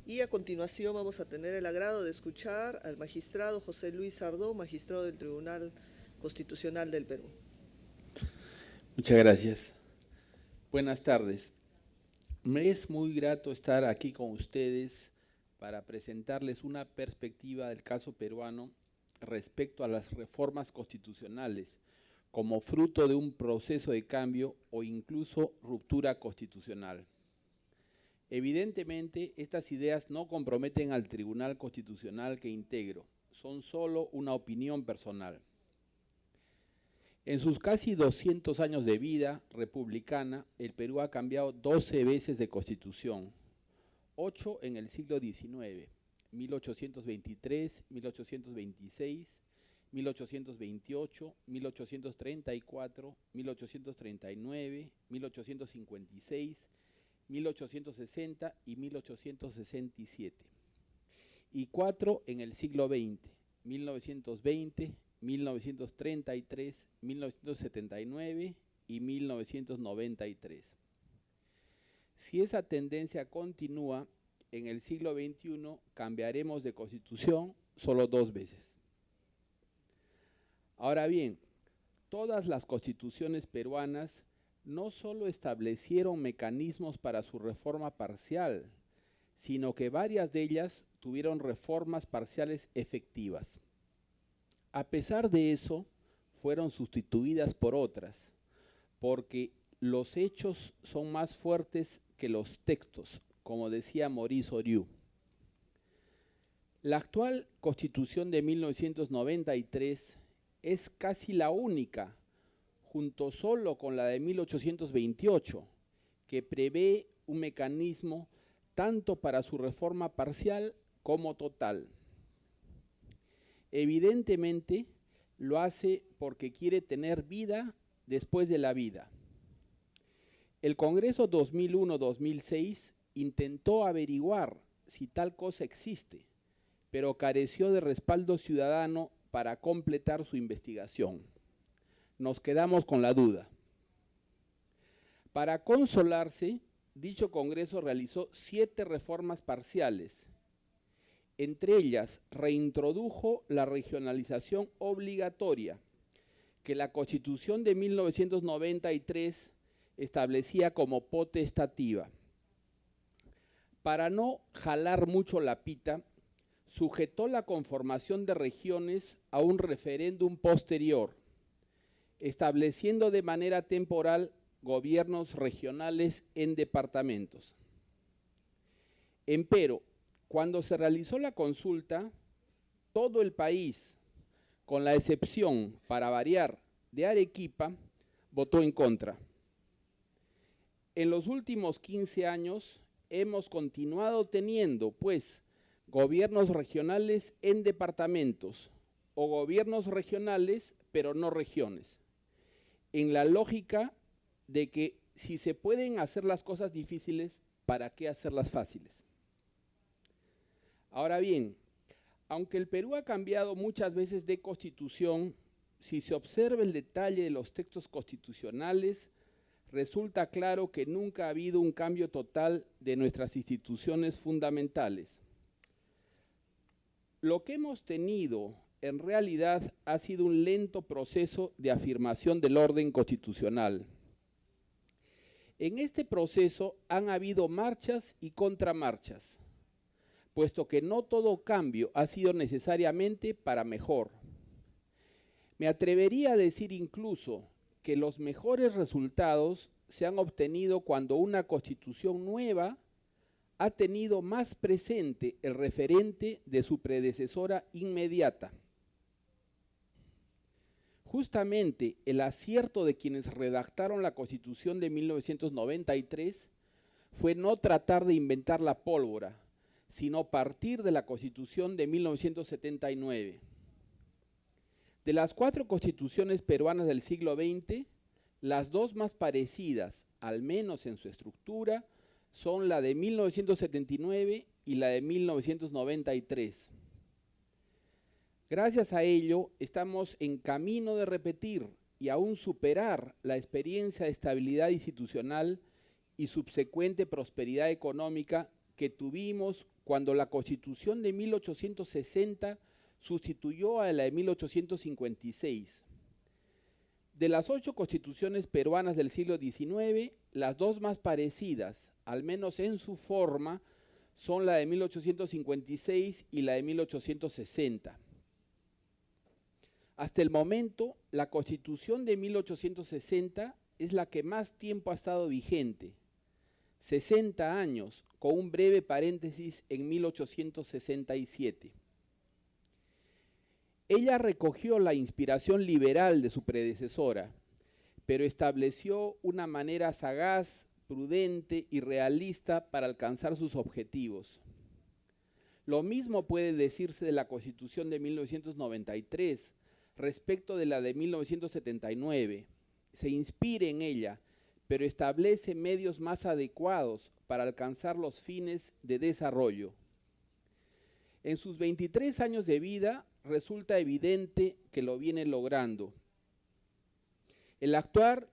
Y a continuación vamos a tener el agrado de escuchar al magistrado José Luis Sardó, magistrado del Tribunal Constitucional del Perú. Muchas gracias. Buenas tardes. Me es muy grato estar aquí con ustedes para presentarles una perspectiva del caso peruano respecto a las reformas constitucionales como fruto de un proceso de cambio o incluso ruptura constitucional. Evidentemente, estas ideas no comprometen al Tribunal Constitucional que integro, son solo una opinión personal. En sus casi 200 años de vida republicana, el Perú ha cambiado 12 veces de constitución, 8 en el siglo XIX, 1823, 1826, 1828, 1834, 1839, 1856, 1860 y 1867, y 4 en el siglo XX, 1920, 1933, 1979 y 1993. Si esa tendencia continúa, en el siglo XXI cambiaremos de constitución solo 2 veces. Ahora bien, todas las constituciones peruanas no solo establecieron mecanismos para su reforma parcial, sino que varias de ellas tuvieron reformas parciales efectivas. A pesar de eso, fueron sustituidas por otras, porque los hechos son más fuertes que los textos, como decía Maurice Horiu. La actual Constitución de 1993 es casi la única, junto solo con la de 1828, que prevé un mecanismo tanto para su reforma parcial como total. Evidentemente, lo hace porque quiere tener vida después de la vida. El Congreso 2001-2006 intentó averiguar si tal cosa existe, pero careció de respaldo ciudadano para completar su investigación. Nos quedamos con la duda. Para consolarse, dicho Congreso realizó 7 reformas parciales. Entre ellas, reintrodujo la regionalización obligatoria, que la Constitución de 1993 establecía como potestativa. Para no jalar mucho la pita, sujetó la conformación de regiones a un referéndum posterior, estableciendo de manera temporal gobiernos regionales en departamentos. Empero, cuando se realizó la consulta, todo el país, con la excepción, para variar, de Arequipa, votó en contra. En los últimos 15 años hemos continuado teniendo, pues, gobiernos regionales en departamentos o gobiernos regionales, pero no regiones, en la lógica de que si se pueden hacer las cosas difíciles, ¿para qué hacerlas fáciles? Ahora bien, aunque el Perú ha cambiado muchas veces de constitución, si se observa el detalle de los textos constitucionales, resulta claro que nunca ha habido un cambio total de nuestras instituciones fundamentales. Lo que hemos tenido en realidad ha sido un lento proceso de afirmación del orden constitucional. En este proceso han habido marchas y contramarchas, puesto que no todo cambio ha sido necesariamente para mejor. Me atrevería a decir incluso que los mejores resultados se han obtenido cuando una constitución nueva ha tenido más presente el referente de su predecesora inmediata. Justamente el acierto de quienes redactaron la Constitución de 1993 fue no tratar de inventar la pólvora, sino partir de la Constitución de 1979. De las 4 constituciones peruanas del siglo XX, las 2 más parecidas, al menos en su estructura, son la de 1979 y la de 1993. Gracias a ello, estamos en camino de repetir y aún superar la experiencia de estabilidad institucional y subsecuente prosperidad económica que tuvimos cuando la Constitución de 1860 sustituyó a la de 1856. De las 8 constituciones peruanas del siglo XIX, las 2 más parecidas, al menos en su forma, son la de 1856 y la de 1860. Hasta el momento, la Constitución de 1860 es la que más tiempo ha estado vigente, 60 años, con un breve paréntesis en 1867. Ella recogió la inspiración liberal de su predecesora, pero estableció una manera sagaz, prudente y realista para alcanzar sus objetivos. Lo mismo puede decirse de la Constitución de 1993 respecto de la de 1979. Se inspira en ella, pero establece medios más adecuados para alcanzar los fines de desarrollo. En sus 23 años de vida resulta evidente que lo viene logrando. El actual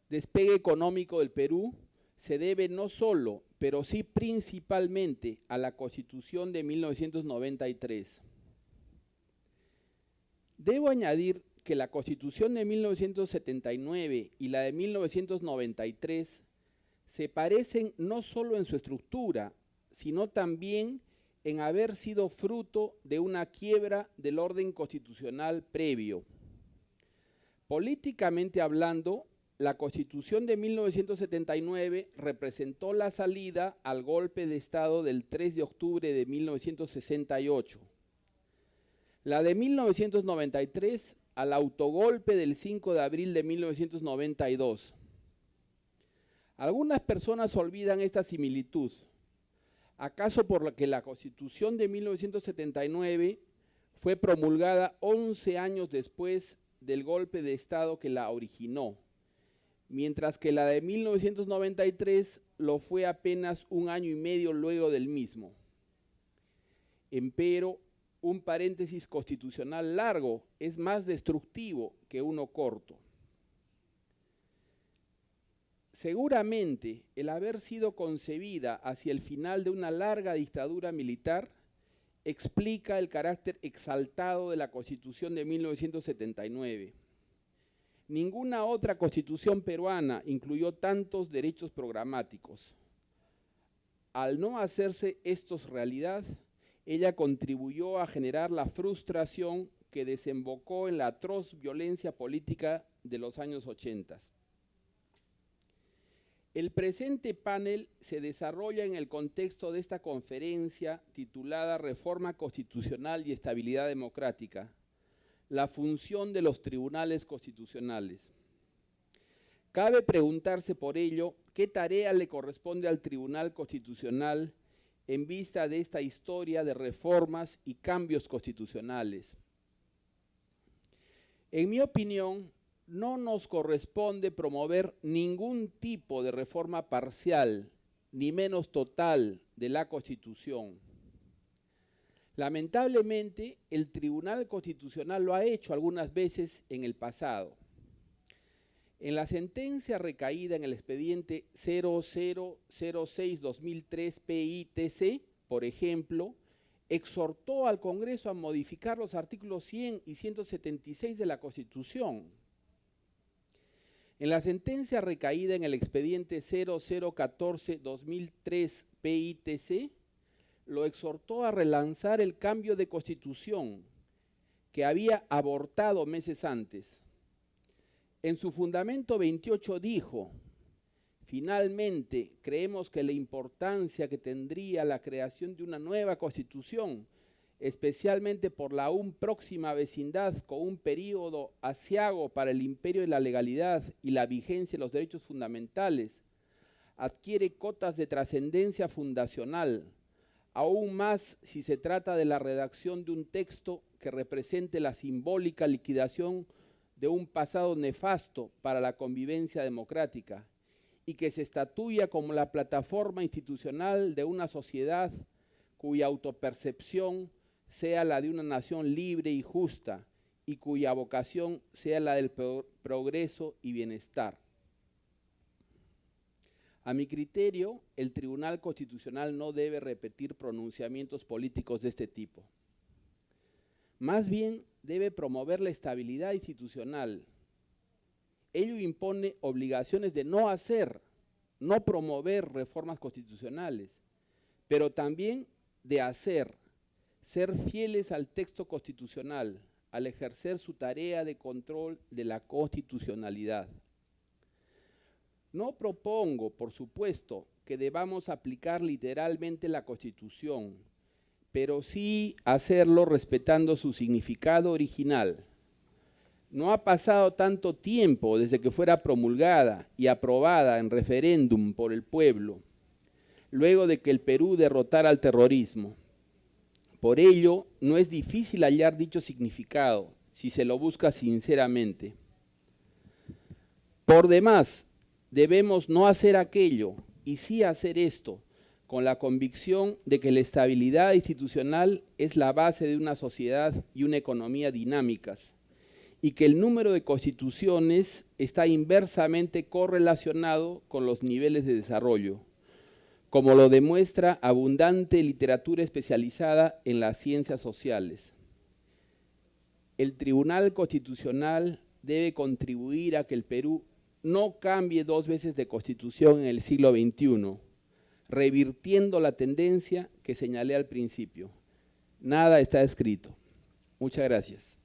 despegue económico del Perú se debe no solo, pero sí principalmente a la Constitución de 1993. Debo añadir que la Constitución de 1979 y la de 1993 se parecen no solo en su estructura, sino también en haber sido fruto de una quiebra del orden constitucional previo. Políticamente hablando, la Constitución de 1979 representó la salida al golpe de Estado del 3 de octubre de 1968. La de 1993 al autogolpe del 5 de abril de 1992. Algunas personas olvidan esta similitud. ¿Acaso porque la Constitución de 1979 fue promulgada 11 años después del golpe de Estado que la originó, mientras que la de 1993 lo fue apenas un año y medio luego del mismo? Empero, un paréntesis constitucional largo es más destructivo que uno corto. Seguramente, el haber sido concebida hacia el final de una larga dictadura militar explica el carácter exaltado de la Constitución de 1979. Ninguna otra constitución peruana incluyó tantos derechos programáticos. Al no hacerse estos realidad, ella contribuyó a generar la frustración que desembocó en la atroz violencia política de los años 80. El presente panel se desarrolla en el contexto de esta conferencia titulada Reforma Constitucional y Estabilidad Democrática, la función de los tribunales constitucionales. Cabe preguntarse por ello qué tarea le corresponde al Tribunal Constitucional en vista de esta historia de reformas y cambios constitucionales. En mi opinión, no nos corresponde promover ningún tipo de reforma parcial, ni menos total, de la Constitución. Lamentablemente, el Tribunal Constitucional lo ha hecho algunas veces en el pasado. En la sentencia recaída en el expediente 0006-2003 PITC, por ejemplo, exhortó al Congreso a modificar los artículos 100 y 176 de la Constitución. En la sentencia recaída en el expediente 0014-2003 PITC, lo exhortó a relanzar el cambio de Constitución que había abortado meses antes. En su fundamento 28 dijo: finalmente, creemos que la importancia que tendría la creación de una nueva Constitución, especialmente por la aún próxima vecindad con un período aciago para el imperio de la legalidad y la vigencia de los derechos fundamentales, adquiere cotas de trascendencia fundacional, aún más si se trata de la redacción de un texto que represente la simbólica liquidación de un pasado nefasto para la convivencia democrática y que se estatuya como la plataforma institucional de una sociedad cuya autopercepción sea la de una nación libre y justa y cuya vocación sea la del progreso y bienestar. A mi criterio, el Tribunal Constitucional no debe repetir pronunciamientos políticos de este tipo. Más bien, debe promover la estabilidad institucional. Ello impone obligaciones de no hacer, no promover reformas constitucionales, pero también de hacer, ser fieles al texto constitucional, al ejercer su tarea de control de la constitucionalidad. No propongo, por supuesto, que debamos aplicar literalmente la Constitución, pero sí hacerlo respetando su significado original. No ha pasado tanto tiempo desde que fuera promulgada y aprobada en referéndum por el pueblo, luego de que el Perú derrotara al terrorismo. Por ello, no es difícil hallar dicho significado, si se lo busca sinceramente. Por demás, debemos no hacer aquello y sí hacer esto, con la convicción de que la estabilidad institucional es la base de una sociedad y una economía dinámicas, y que el número de constituciones está inversamente correlacionado con los niveles de desarrollo, como lo demuestra abundante literatura especializada en las ciencias sociales. El Tribunal Constitucional debe contribuir a que el Perú no cambie 2 veces de constitución en el siglo XXI, revirtiendo la tendencia que señalé al principio. Nada está escrito. Muchas gracias.